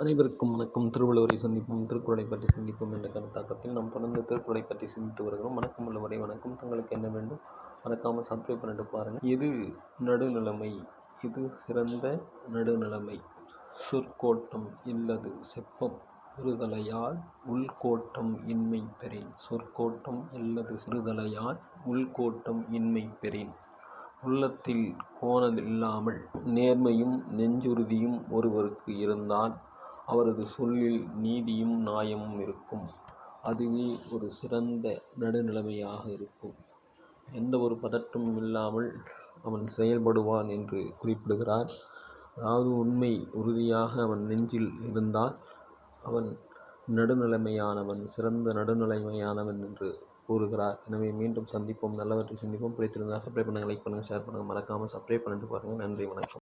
அனைவருக்கும் வணக்கம். திருவள்ளுவரை சந்திப்போம், திருக்குறளை பற்றி சிந்திப்போம் என்ற கருத்தாக்கத்தில் நாம் தொடர்ந்து திருக்குறளை பற்றி சிந்தித்து வருகிறோம். வணக்கம் உள்ளவரை வணக்கம். தங்களுக்கு என்ன வேண்டும் மறக்காமல் சப்ஸ்கிரைப் பண்ணிட்டு பாருங்கள். இது நடுநிலைமை, இது சிறந்த நடுநிலைமை. சொற்கோட்டம் இல்லது செப்பம் சிறுதலையால் உள்கோட்டம் இன்மை பெறின். சொற்கோட்டம் இல்லது சிறுதலையால் உள்கோட்டம் இன்மை பெறின். உள்ளத்தில் கோணலில்லாமல் நேர்மையும் நெஞ்சுறுதியும் ஒருவருக்கு இருந்தால் அவரது சொல்லில் நீதியும் நியாயமும் இருக்கும். அதுவே ஒரு சிறந்த நடுநிலைமையாக இருக்கும். எந்த ஒரு பதற்றமும் இல்லாமல் அவன் செயல்படுவான் என்று குறிப்பிடுகிறார். அதாவது உண்மை உறுதியாக அவன் நெஞ்சில் இருந்தால் அவன் நடுநிலைமையானவன், சிறந்த நடுநிலைமையானவன் என்று கூறுகிறார். எனவே மீண்டும் சந்திப்போம், நல்லவற்றை சிந்திப்போம். பிடித்திருந்தால் சப்ஸ்கிரைப் பண்ணுங்கள், லைக் பண்ணுங்கள், ஷேர் பண்ணுங்கள். மறக்காமல் சப்ஸ்கிரைப் பண்ணிட்டு பாருங்கள். நன்றி, வணக்கம்.